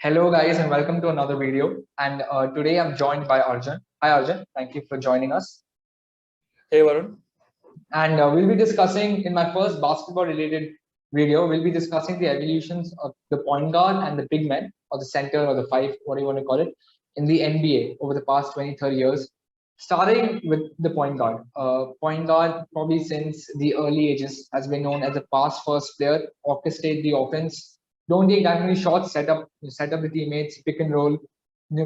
Hello, guys, and welcome to another video. And today I'm joined by Arjun. Hi, Arjun. Thank you for joining us. Hey Varun. And we'll be discussing in my first basketball related video, we'll be discussing the evolutions of the point guard and the big men, or the center, or the five, what do you want to call it, in the NBA over the past 20, 30 years. Starting with the point guard. Point guard, probably since the early ages, has been known as a pass first player, orchestrate the offense, don't take that many shots, set up the teammates, pick and roll.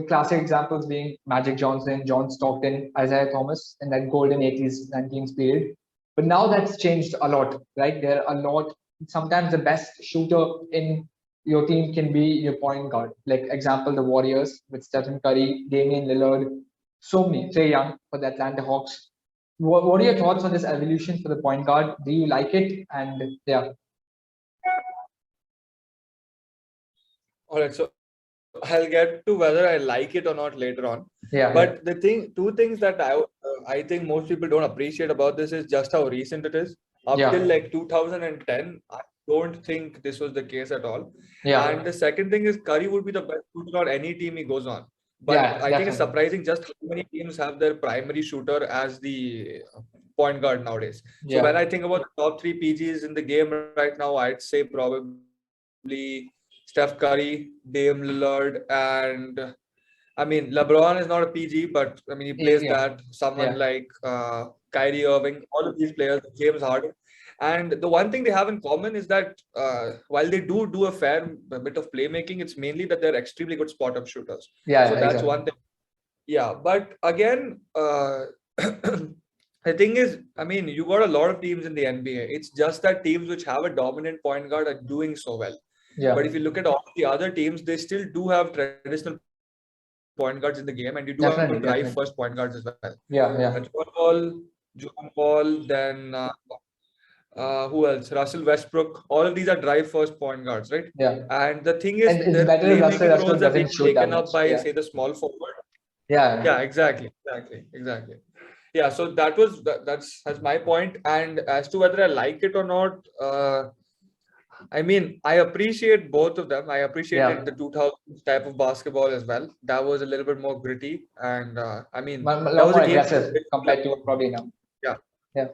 Classic examples being Magic Johnson, John Stockton, Isaiah Thomas in that golden 80s, 19s period. But now that's changed a lot, right? There are a lot. Sometimes the best shooter in your team can be your point guard. Like example, the Warriors with Stephen Curry, Damian Lillard, so many. Trey Young for the Atlanta Hawks. What are your thoughts on this evolution for the point guard? Do you like it? And yeah. All right, so I'll get to whether I like it or not later on. Yeah. But two things that I think most people don't appreciate about this is just how recent it is. Up till like 2010, I don't think this was the case at all. Yeah. And the second thing is Curry would be the best shooter on any team he goes on. But I think it's surprising just how many teams have their primary shooter as the point guard nowadays. So when I think about the top three PGs in the game right now, I'd say probably Steph Curry, Dame Lillard, and I mean LeBron is not a PG, but I mean he plays that. Someone like Kyrie Irving, all of these players, James Harden. And the one thing they have in common is that while they do a fair bit of playmaking, it's mainly that they're extremely good spot-up shooters. So that's one thing. Yeah, but again, the thing is, I mean, you got a lot of teams in the NBA. It's just that teams which have a dominant point guard are doing so well. Yeah. But if you look at all the other teams, they still do have traditional point guards in the game, and you do have to drive first point guards as well. Yeah. John Paul, then who else? Russell Westbrook. All of these are drive first point guards, right? Yeah. And the thing is, it's better if Russell Westbrook doesn't shoot taken up by say the small forward. Yeah. Exactly. Yeah, so that's my point. And as to whether I like it or not, I mean, I appreciate both of them. I appreciated the 2000s type of basketball as well. That was a little bit more gritty, and I mean, that was more aggressive compared to probably now. Yeah.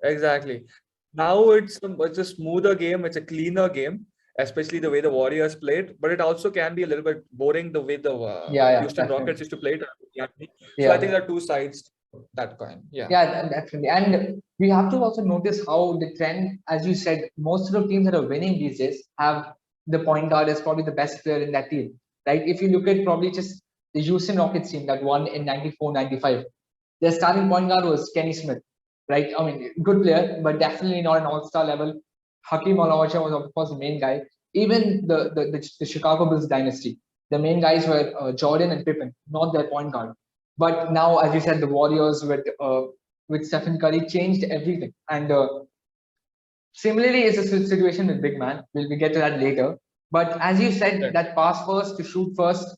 Exactly. Now it's a smoother game. It's a cleaner game, especially the way the Warriors played. But it also can be a little bit boring the way the Houston Rockets used to play it. So I think there are two sides to that coin. Yeah, definitely. And we have to also notice how the trend, as you said, most of the teams that are winning these days have the point guard as probably the best player in that team. Right? If you look at probably just the Houston Rockets team that won in 94, 95, their starting point guard was Kenny Smith. Right? I mean, good player, but definitely not an all-star level. Hakeem Olajuwon was, of course, the main guy. Even the Chicago Bulls dynasty, the main guys were Jordan and Pippen, not their point guard. But now, as you said, the Warriors with Stephen Curry changed everything. And similarly, it's a situation with big man. We'll get to that later. But as you said, that pass first to shoot first,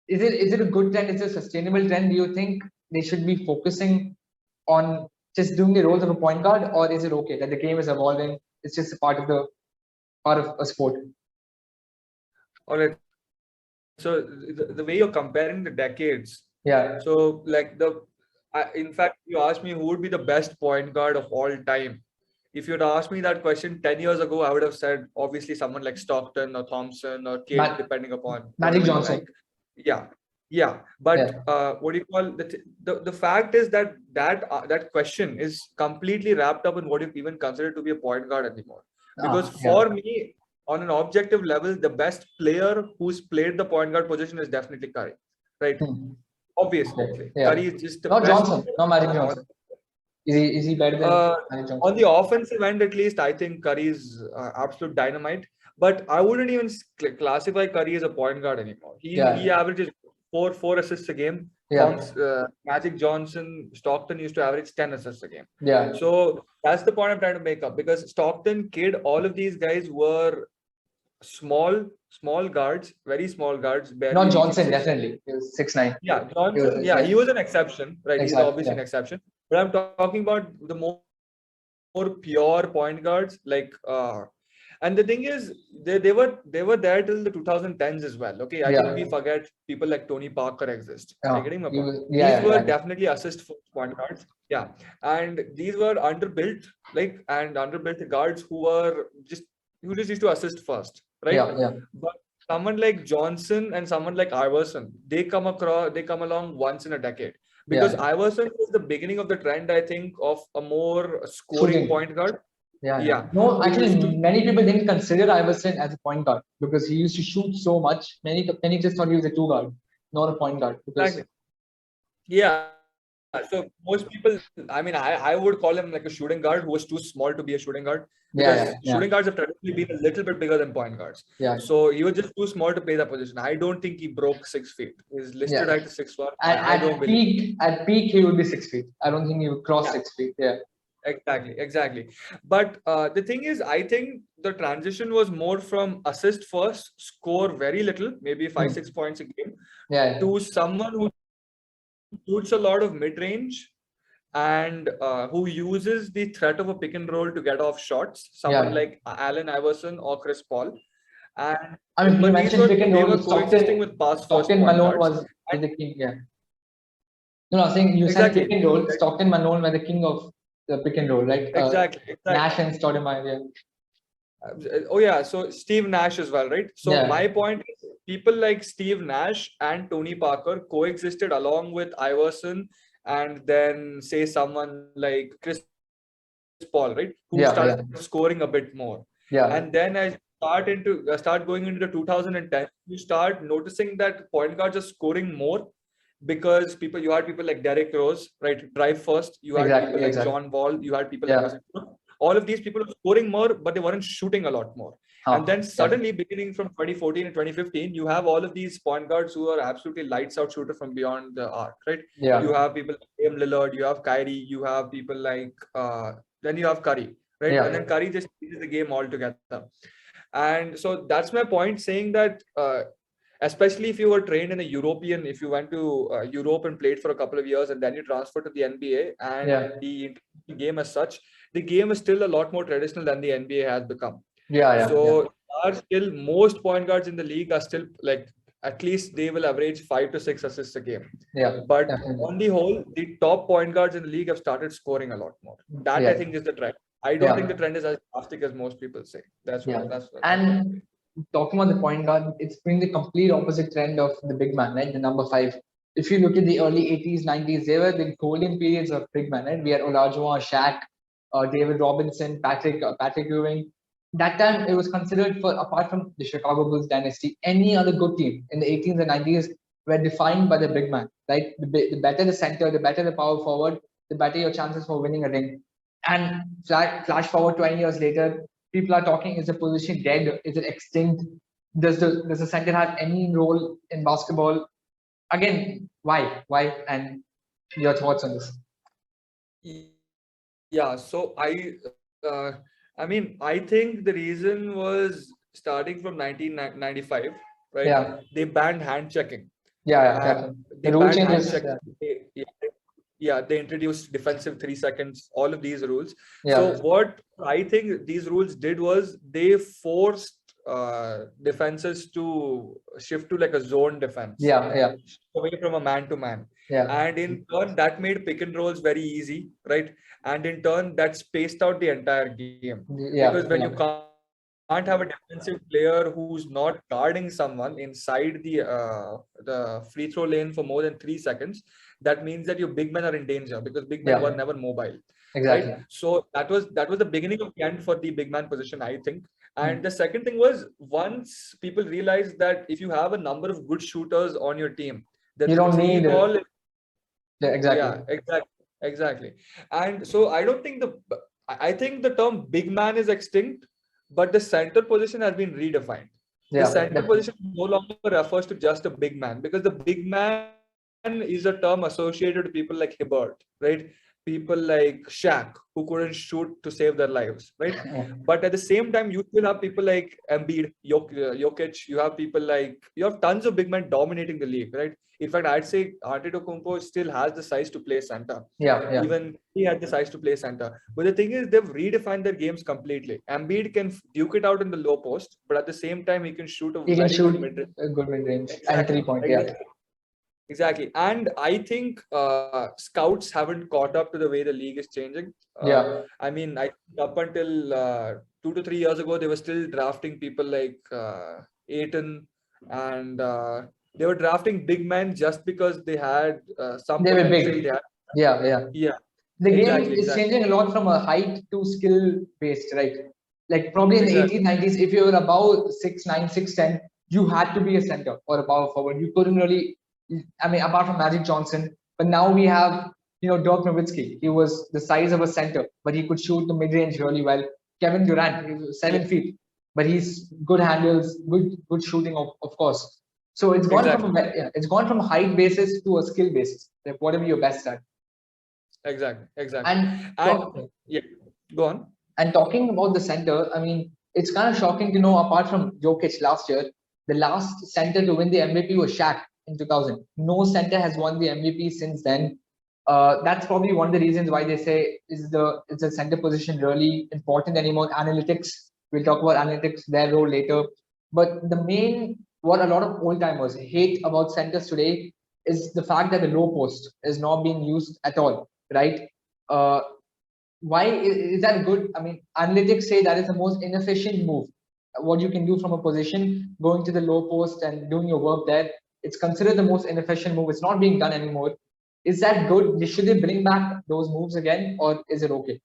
is it a good trend? Is it a sustainable trend? Do you think they should be focusing on just doing the roles of a point guard, or is it okay that the game is evolving? It's just a part of a sport. All right. So the way you're comparing the decades. Yeah. So like in fact, you asked me who would be the best point guard of all time. If you'd asked me that question 10 years ago, I would have said obviously someone like Stockton or Thompson or Cade, depending upon Magic Johnson. Like. Yeah. But what do you call the fact is that question is completely wrapped up in what you even consider to be a point guard anymore. Because for me, on an objective level, the best player who's played the point guard position is definitely Curry, right? Obviously, Curry is just the not best. Johnson, not Magic Johnson. Is he better than Magic Johnson? On the offensive end, at least, I think Curry is absolute dynamite. But I wouldn't even classify Curry as a point guard anymore. He averages four assists a game. Magic Johnson, Stockton used to average 10 assists a game. Yeah. So that's the point I'm trying to make up, because Stockton, Kidd, all of these guys were small guards, very small guards. Not Johnson, definitely. He was 6'9". Yeah, Johnson. He was an exception, right? Exactly. He's obviously an exception. But I'm talking about the more pure point guards, like And the thing is, they were there till the 2010s as well. Okay, I think we forget people like Tony Parker exist. Are you getting my point? These were definitely assist first point guards. Yeah, and these were underbuilt, underbuilt guards who just used to assist first, right? But someone like Johnson and someone like Iverson, they come along once in a decade. Because Iverson was the beginning of the trend, I think, of a more scoring point guard. Yeah. No, actually, many people didn't consider Iverson as a point guard because he used to shoot so much. Many just thought he was a two guard, not a point guard. Because... Yeah. So most people, I mean, I would call him like a shooting guard who was too small to be a shooting guard. Because shooting guards have traditionally been a little bit bigger than point guards. So he was just too small to play that position. I don't think he broke 6 feet. His listed height is 6'1". At peak, he would be 6 feet. I don't think he would cross 6 feet. Yeah. Exactly. But the thing is, I think the transition was more from assist first, score very little, maybe 5-6 points a game, to someone who shoots a lot of mid-range and who uses the threat of a pick and roll to get off shots. Someone like Allen Iverson or Chris Paul. And I mean, you mentioned pick and roll. They were coexisting with pass first. Malone was the king. Yeah. No, I was saying you said pick and roll. Stockton, Malone were the king of the pick and roll, right? Exactly. Nash and Stoudemire. Oh yeah, so Steve Nash as well, right? So my point is, people like Steve Nash and Tony Parker coexisted along with Iverson, and then say someone like Chris Paul, right? Who started scoring a bit more. And then as you start going into the 2010, you start noticing that point guards are scoring more because you had people like Derrick Rose, right? Drive first. You had people like John Wall. You had people like all of these people were scoring more, but they weren't shooting a lot more. And then suddenly, beginning from 2014 and 2015, you have all of these point guards who are absolutely lights out shooter from beyond the arc, right? You have people like Dame Lillard, you have Kyrie, you have people like then you have Curry, right? And then Curry just changes the game altogether. And so that's my point, saying that especially if you were trained in if you went to Europe and played for a couple of years and then you transfer to the NBA and the game as such, the game is still a lot more traditional than the NBA has become. Are still most point guards in the league are still like, at least they will average 5 to 6 assists a game. But on the whole, the top point guards in the league have started scoring a lot more. That I think is the trend. I don't think the trend is as drastic as most people say. That's what. And talking about the point guard, it's been the complete opposite trend of the big man, right? The number 5. If you look at the early 80s, 90s, they were the golden periods of big man, right? We had Olajuwon, Shaq, David Robinson, Patrick Ewing. That time it was considered, for apart from the Chicago Bulls dynasty, any other good team in the 80s and 90s were defined by the big man, right? The better the center, the better the power forward, the better your chances for winning a ring. And flash forward 20 years later, people are talking, is the position dead? Is it extinct? Does the center have any role in basketball? Again, why? And your thoughts on this? Yeah, so I mean, I think the reason was starting from 1995, right? They banned hand checking. They banned hand checking. They introduced defensive 3 seconds, all of these rules. So what I think these rules did was they forced defenses to shift to like a zone defense. Away from a man-to-man. And in turn, that made pick and rolls very easy, right? And in turn, that spaced out the entire game. Because when you can't have a defensive player who's not guarding someone inside the free throw lane for more than 3 seconds, that means that your big men are in danger, because big men were never mobile. Right? So that was the beginning of the end for the big man position, I think. And the second thing was, once people realized that if you have a number of good shooters on your team, then you don't need ball. Exactly. Exactly. And so I think the term big man is extinct, but the center position has been redefined. The center position no longer refers to just a big man, because the big man is a term associated with people like Hibbert, right? people like Shaq who couldn't shoot to save their lives, right? But at the same time, you still have people like Embiid, Jokic. You have tons of big men dominating the league, right? In fact, I'd say Antetokounmpo still has the size to play center. Yeah. Even he had the size to play center. But the thing is, they've redefined their games completely. Embiid can duke it out in the low post, but at the same time, he can shoot a very good mid-range. A good mid-range and Exactly. 3-point. Exactly. And I think scouts haven't caught up to the way the league is changing. I mean, I think up until 2 to 3 years ago, they were still drafting people like Aiton, and they were drafting big men just because they had some They were potential. big. Yeah. The game is changing a lot from a height to skill based, right? Like probably in the 80s, 90s, if you were above 6'9", 6'10", you had to be a center or a power forward. You couldn't really, I mean, apart from Magic Johnson. But now we have, Dirk Nowitzki. He was the size of a center, but he could shoot the mid-range really well. Kevin Durant, he was 7 feet, but he's good handles, good shooting, of course. So it's gone from a height basis to a skill basis. Like whatever you're best at. Exactly. And yeah, go on. And talking about the center, I mean, it's kind of shocking to know, apart from Jokic last year, the last center to win the MVP was Shaq in 2000. No center has won the MVP since then. That's probably one of the reasons why they say is the center position really important anymore. Analytics, we'll talk about analytics, their role later. But what a lot of old timers hate about centers today is the fact that the low post is not being used at all, right? Why is that good? I mean, analytics say that is the most inefficient move. What you can do from a position, going to the low post and doing your work there, it's considered the most inefficient move. It's not being done anymore. Is that good? Should they bring back those moves again, or is it okay?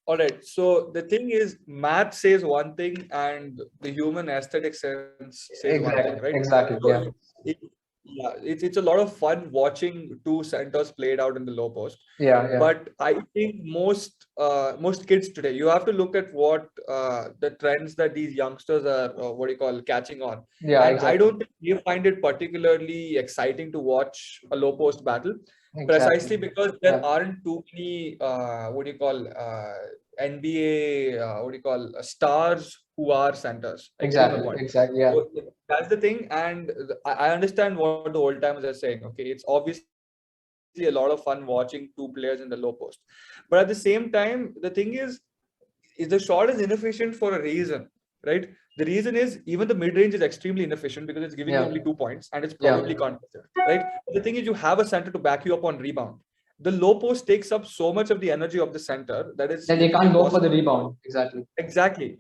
All right. So the thing is, math says one thing, and the human aesthetic sense says one thing, right? Exactly. So it's a lot of fun watching two centers played out in the low post. But I think most kids today, you have to look at what the trends that these youngsters are catching on. I don't think you find it particularly exciting to watch a low post battle, precisely because there aren't too many NBA stars who are centers. Exactly. So that's the thing, and I understand what the old timers are saying. Okay, it's obviously a lot of fun watching two players in the low post, but at the same time, the thing is the shot is inefficient for a reason, right? The reason is even the mid range is extremely inefficient because it's giving you only 2 points and it's probably contested, right? But the thing is, you have a center to back you up on rebound. The low post takes up so much of the energy of the center that they can't go for the rebound. Exactly.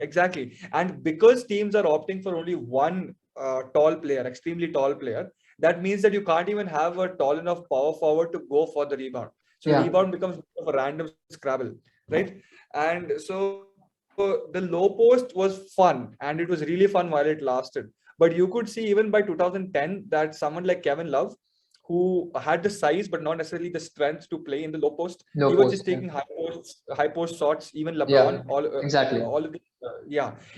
And because teams are opting for only one extremely tall player, that means that you can't even have a tall enough power forward to go for the rebound. So rebound becomes a random scrabble, right? And so the low post was fun, and it was really fun while it lasted. But you could see even by 2010 that someone like Kevin Love, who had the size but not necessarily the strength to play in the low post, he was just taking high post shots. Even LeBron, all of the,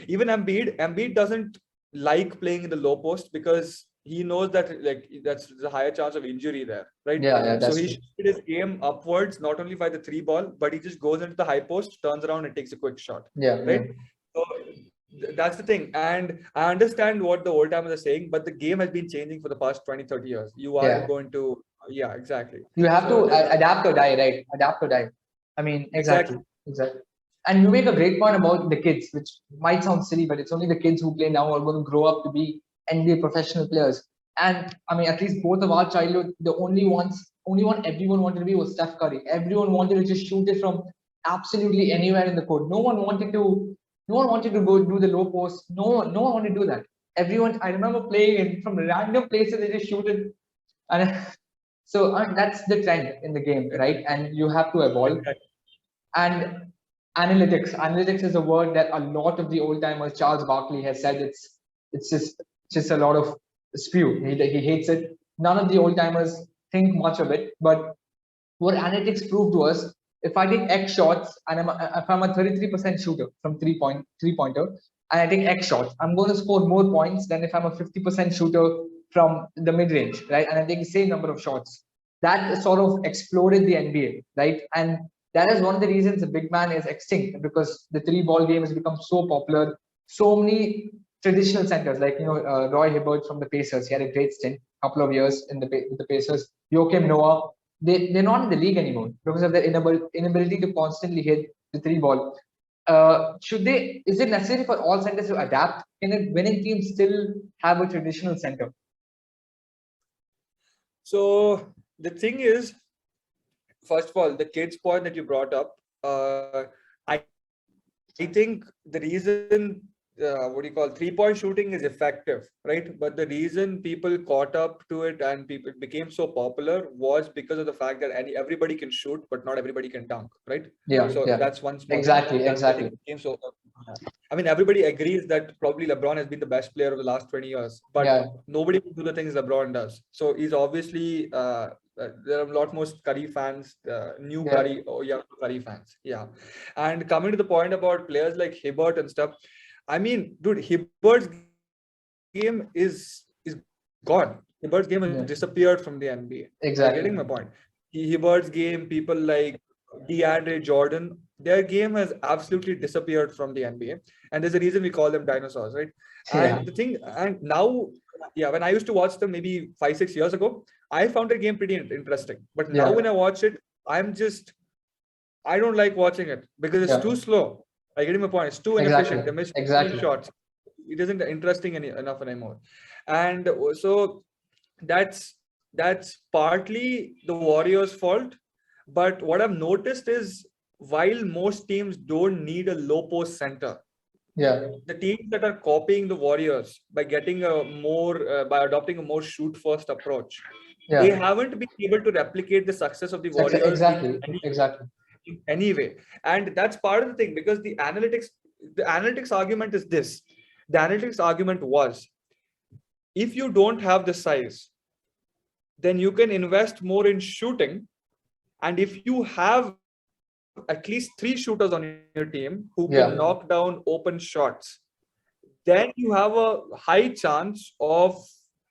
even Embiid doesn't like playing in the low post because he knows that that's a higher chance of injury there, right? So he shifted his game upwards, not only by the 3 ball, but he just goes into the high post, turns around and takes a quick shot. Right. So that's the thing. And I understand what the old timers are saying, but the game has been changing for the past 20-30 years. You are going to exactly. You have to adapt or die, right? Adapt or die. I mean, exactly. And you make a great point about the kids, which might sound silly, but it's only the kids who play now are going to grow up to be NBA professional players. And I mean, at least both of our childhood, the only one everyone wanted to be was Steph Curry. Everyone wanted to just shoot it from absolutely anywhere in the court. No one wanted to go do the low post. No one wanted to do that. I remember playing it from random places. They just shoot it, and so that's the trend in the game, right? And you have to evolve. And analytics is a word that a lot of the old timers, Charles Barkley has said it's just a lot of spew. He hates it. None of the old timers think much of it. But what analytics prove to us, if I take X shots and if I'm a 33% shooter from three-pointer and I take X shots, I'm going to score more points than if I'm a 50% shooter from the mid-range, right? And I take the same number of shots. that sort of exploded the NBA, right? And that is one of the reasons the big man is extinct, because the three ball game has become so popular. So many traditional centers, like Roy Hibbert from the Pacers, he had a great stint, couple of years with the Pacers. Joakim Noah, they're not in the league anymore because of their inability to constantly hit the three ball. Is it necessary for all centers to adapt? Can a winning team still have a traditional center? So the thing is, first of all, the kids point that you brought up, I think the reason, 3-point shooting is effective, right? But the reason people caught up to it and people became so popular was because of the fact that everybody can shoot, but not everybody can dunk, right? Yeah. So that's one small exactly. So, I mean, everybody agrees that probably LeBron has been the best player of the last 20 years, but nobody can do the things LeBron does. So he's obviously there are a lot more Curry fans, Curry or young Curry fans. Yeah. And coming to the point about players like Hibbert and stuff, I mean, dude, Hibbert's game is gone. Hibbert's game has disappeared from the NBA. Exactly. You're getting my point. Hibbert's game, people like DeAndre Jordan, their game has absolutely disappeared from the NBA. And there's a reason we call them dinosaurs, right? And the thing, and now, when I used to watch them maybe 5-6 years ago, I found the game pretty interesting. But now when I watch it, I don't like watching it because it's too slow. I get my point. It's too inefficient. They miss shots. It isn't interesting enough anymore. And so that's partly the Warriors' fault. But what I've noticed is, while most teams don't need a low post center, the teams that are copying the Warriors by getting by adopting a more shoot first approach, they haven't been able to replicate the success of the Warriors in any way. And that's part of the thing, because the analytics argument is this. The analytics argument was, if you don't have the size, then you can invest more in shooting. And if you have at least 3 shooters on your team who can knock down open shots, then you have a high chance of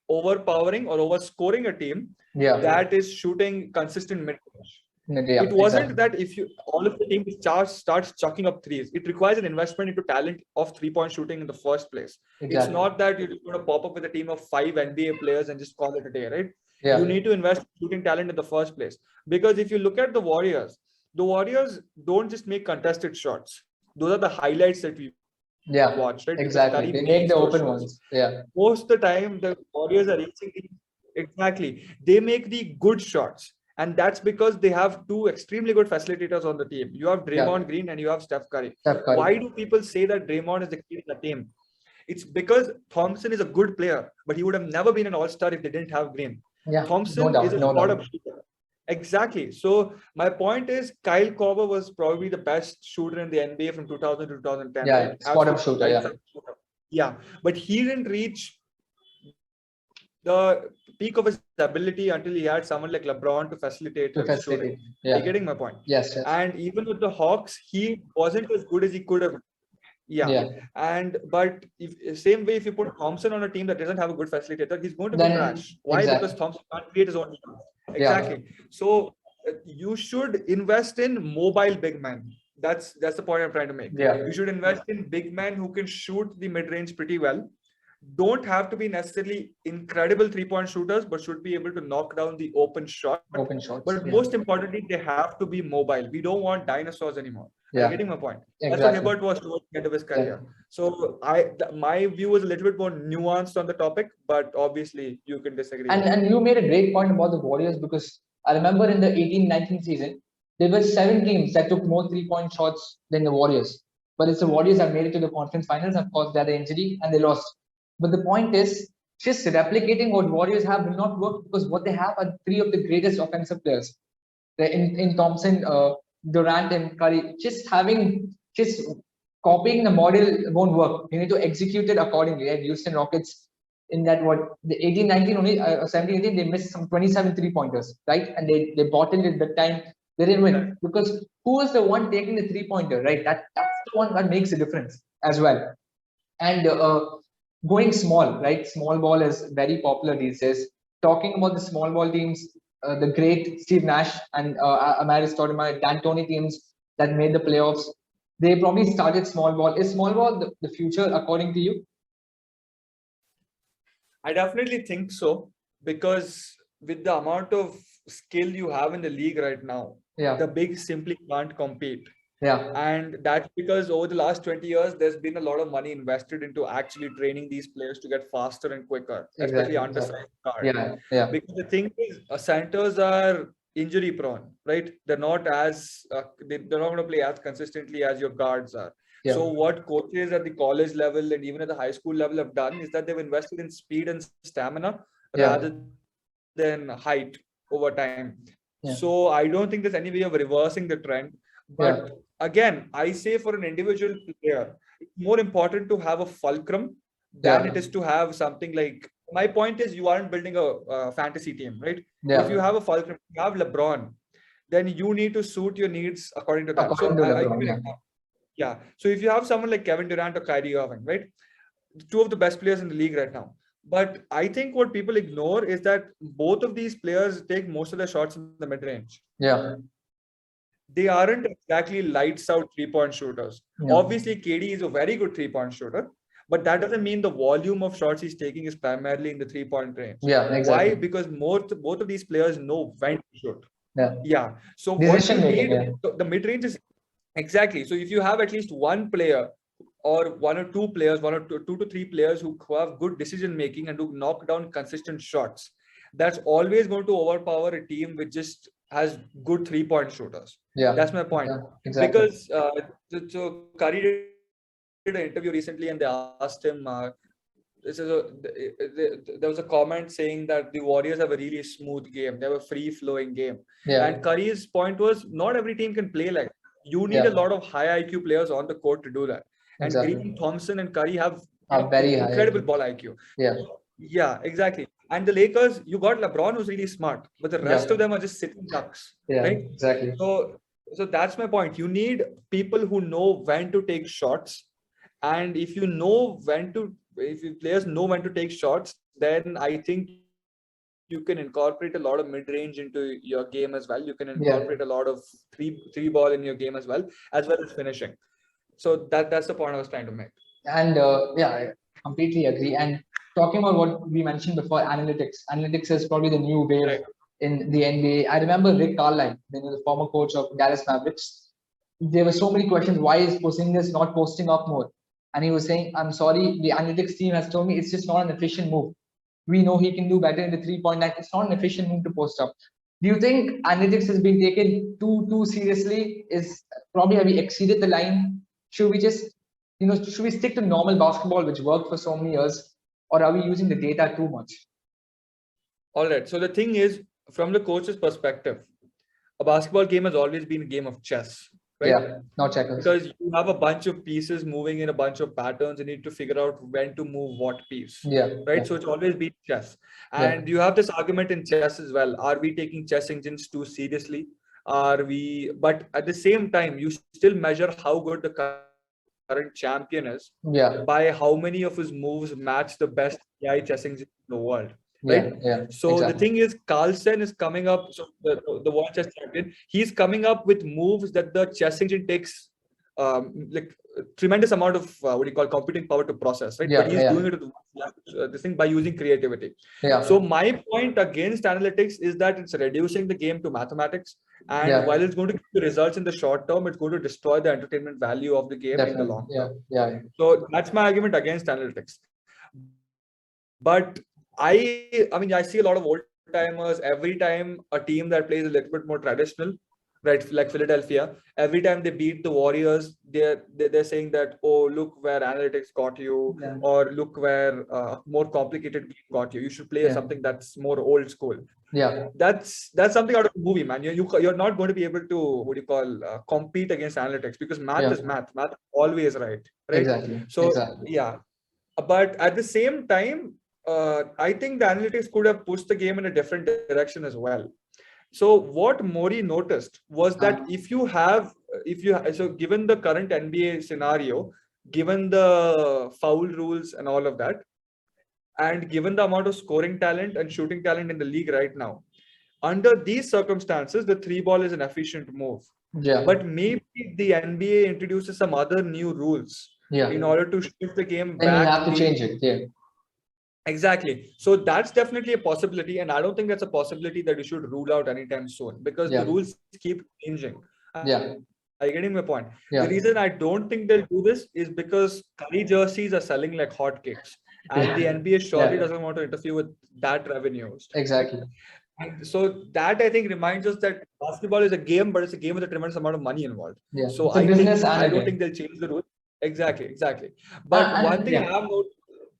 overpowering or overscoring a team that is shooting consistent mid-range. It wasn't that if all of the team starts chucking up threes. It requires an investment into talent of 3-point shooting in the first place. It's not that you're going to pop up with a team of 5 NBA players and just call it a day, right? You need to invest in shooting talent in the first place. Because if you look at the Warriors don't just make contested shots. Those are the highlights that we watch, right? Exactly. They make the open ones. Most of the time, the Warriors are reaching they make the good shots. And that's because they have 2 extremely good facilitators on the team. You have Draymond Green and you have Steph Curry. Why do people say that Draymond is the key to the team? It's because Thompson is a good player, but he would have never been an all-star if they didn't have Green. Thompson is a spot-up shooter. Exactly. So my point is, Kyle Korver was probably the best shooter in the NBA from 2000 to 2010. Spot-up shooter. But he didn't reach the peak of his ability until he had someone like LeBron to facilitate him shooting. You're getting my point? Yes. And even with the Hawks, he wasn't as good as he could have. But same way, if you put Thompson on a team that doesn't have a good facilitator, he's going to be trash. Why? Because Thompson can't create his own shot. Exactly. So you should invest in mobile big men. That's the point I'm trying to make. You should invest in big men who can shoot the mid-range pretty well. Don't have to be necessarily incredible 3-point shooters, but should be able to knock down the open shot. But most importantly, they have to be mobile. We don't want dinosaurs anymore. You're getting my point. That's what Hibbert was towards the end of his career. So my view is a little bit more nuanced on the topic, but obviously you can disagree. And you made a great point about the Warriors, because I remember in the 18-19 season, there were 7 teams that took more 3-point shots than the Warriors. But it's the Warriors that made it to the conference finals. Of course, they had an injury and they lost. But the point is, just replicating what Warriors have will not work, because what they have are 3 of the greatest offensive players. In Thompson, Durant and Curry. Just copying the model won't work. You need to execute it accordingly. Right? Houston Rockets, in that the 18-19 only 17-18, they missed some 27 3-pointers, right? And they bottled it that time. They didn't win, because who is the one taking the 3-pointer, right? That's the one that makes a difference as well. And going small, right? Small ball is very popular these days. Talking about the small ball teams, the great Steve Nash and Amaris Stoudemire, D'Antoni teams that made the playoffs. They probably started small ball. Is small ball the future, according to you? I definitely think so, because with the amount of skill you have in the league right now, the big simply can't compete. And that's because over the last 20 years, there's been a lot of money invested into actually training these players to get faster and quicker, especially undersized guard. Because the thing is, centers are injury prone, right? They're not as they're not going to play as consistently as your guards are. So what coaches at the college level and even at the high school level have done is that they've invested in speed and stamina rather than height over time. So I don't think there's any way of reversing the trend. But again, I say for an individual player, it's more important to have a fulcrum than it is to have something like. My point is, you aren't building a fantasy team, right? If you have a fulcrum, you have LeBron, then you need to suit your needs according to that. So if you have someone like Kevin Durant or Kyrie Irving, right? Two of the best players in the league right now. But I think what people ignore is that both of these players take most of their shots in the mid-range. They aren't exactly lights out 3-point shooters. Obviously, KD is a very good 3-point shooter, but that doesn't mean the volume of shots he's taking is primarily in the 3-point range. Why? Because both of these players know when to shoot. So what you need, the mid-range is exactly. So if you have at least one player or one or two players, two to three players who have good decision making and who knock down consistent shots, that's always going to overpower a team which just has good 3-point shooters. That's my point. Because so Curry did an interview recently and they asked him, there was a comment saying that the Warriors have a really smooth game. They have a free-flowing game. And Curry's point was, not every team can play like that. You need a lot of high IQ players on the court to do that. And Green, Thompson, and Curry have very incredible ball IQ. Exactly. And the Lakers, you got LeBron, who's really smart, but the rest of them are just sitting ducks. Right? So that's my point. You need people who know when to take shots. And if you players know when to take shots, then I think you can incorporate a lot of mid-range into your game as well. You can incorporate a lot of three ball in your game as well as finishing. So that's the point I was trying to make. And I completely agree. And talking about what we mentioned before, analytics is probably the new wave in the NBA. I remember Rick Carlisle, the former coach of Dallas Mavericks. There were so many questions. Why is Porzingis not posting up more? And he was saying, I'm sorry, the analytics team has told me it's just not an efficient move. We know he can do better in the 3-point line. It's not an efficient move to post up. Do you think analytics has been taken too seriously? Have we exceeded the line? Should we just, should we stick to normal basketball, which worked for so many years, or are we using the data too much? All right. So the thing is, from the coach's perspective, a basketball game has always been a game of chess. Right? Not checkers. Because you have a bunch of pieces moving in a bunch of patterns. You need to figure out when to move what piece. Right? So it's always been chess. And you have this argument in chess as well. Are we taking chess engines too seriously? But at the same time, you still measure how good the current champion is by how many of his moves match the best AI chess engine in the world. Right? So the thing is, Carlsen is coming up, so the world chess champion, he's coming up with moves that the chess engine takes like tremendous amount of computing power to process, right? But he's doing it with this thing by using creativity. So my point against analytics is that it's reducing the game to mathematics, and while it's going to give you results in the short term, it's going to destroy the entertainment value of the game in the long term. So that's my argument against analytics. But I see a lot of old timers. Every time a team that plays a little bit more traditional, right, like Philadelphia, every time they beat the Warriors, they're saying that, oh, look where analytics got you, or look where more complicated game got you. You should play something that's more old school. That's something out of the movie, man. You're not going to be able to compete against analytics, because math is math. Math is always right. So but at the same time, I think the analytics could have pushed the game in a different direction as well. So what Mori noticed was that so given the current NBA scenario, given the foul rules and all of that, and given the amount of scoring talent and shooting talent in the league right now, under these circumstances, the 3-ball is an efficient move. Yeah. But maybe the NBA introduces some other new rules in order to shift the game then back. You have to change it. Yeah. Exactly. So that's definitely a possibility, and I don't think that's a possibility that we should rule out anytime soon, because the rules keep changing. Are you getting my point? The reason I don't think they'll do this is because Curry jerseys are selling like hotcakes, and the NBA surely doesn't want to interfere with that revenue. Exactly. And so that, I think, reminds us that basketball is a game, but it's a game with a tremendous amount of money involved. Yeah. So I don't think they'll change the rules. Exactly. But one thing I have noticed.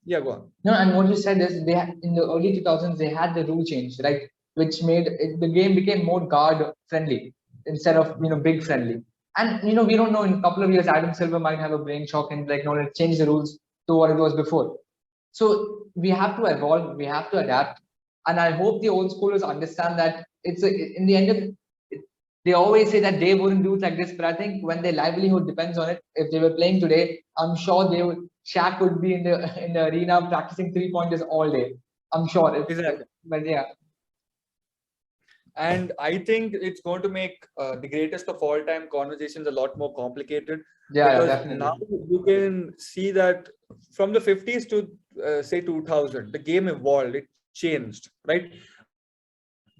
Yeah, go on. No, and what you said is they had, in the early 2000s they had the rule change, right, which made the game became more guard friendly instead of big friendly. And we don't know, in a couple of years Adam Silver might have a brain shock and like let's change the rules to what it was before. So we have to evolve, we have to adapt, and I hope the old schoolers understand that in the end of they always say that they wouldn't do it like this, but I think when their livelihood depends on it, if they were playing today, I'm sure Shaq would be in the arena practicing 3-pointers all day. I'm sure. Exactly. But yeah. And I think it's going to make the greatest of all time conversations a lot more complicated. Yeah, definitely. Now you can see that from the 50s to say 2000, the game evolved, it changed, right?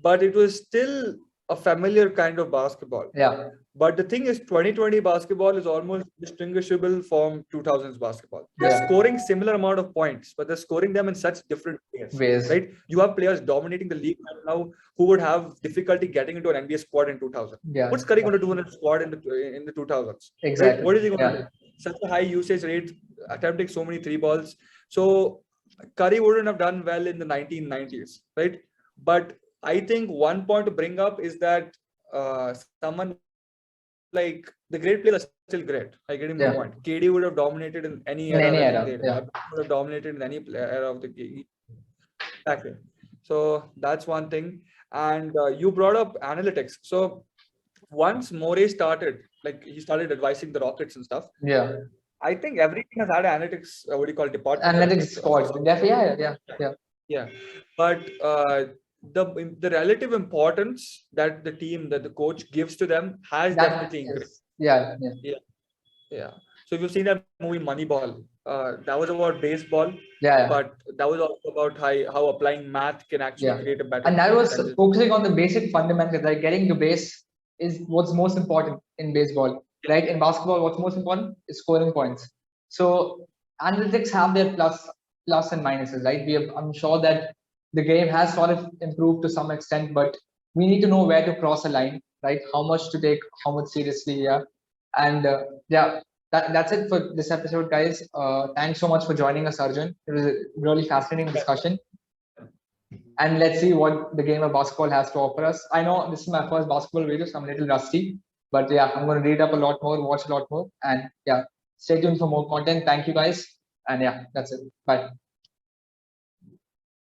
But it was still a familiar kind of basketball. Yeah. But the thing is, 2020 basketball is almost distinguishable from 2000s basketball. They're scoring similar amount of points, but they're scoring them in such different ways. Right? You have players dominating the league right now who would have difficulty getting into an NBA squad in 2000. Yeah. What's Curry going to do in a squad in the 2000s? Exactly. Right? What is he going to do? Such a high usage rate, attempting so many 3-balls. So Curry wouldn't have done well in the 1990s, right? But I think one point to bring up is that someone like the great players are still great. I get him the point. KD would have dominated in any era. Would have dominated in any era of the game. Exactly. So that's one thing. And you brought up analytics. So once Morey started, like he started advising the Rockets and stuff. Yeah. I think everything has had analytics. What do you call it? Department. Analytics squads. Yeah. But the relative importance that the coach gives to them has definitely increased. Yeah. So if you've seen that movie Moneyball, that was about baseball. Yeah. But that was also about how applying math can actually create a better. And that was focusing on the basic fundamentals, like getting to base is what's most important in baseball, right? In basketball, what's most important is scoring points. So analytics have their plus and minuses, right? I'm sure that the game has sort of improved to some extent, but we need to know where to cross a line, right? How much to take, how much seriously, And that's it for this episode, guys. Thanks so much for joining us, Arjun. It was a really fascinating discussion. And let's see what the game of basketball has to offer us. I know this is my first basketball video, so I'm a little rusty, but I'm going to read up a lot more, watch a lot more, and stay tuned for more content. Thank you, guys. And that's it. Bye.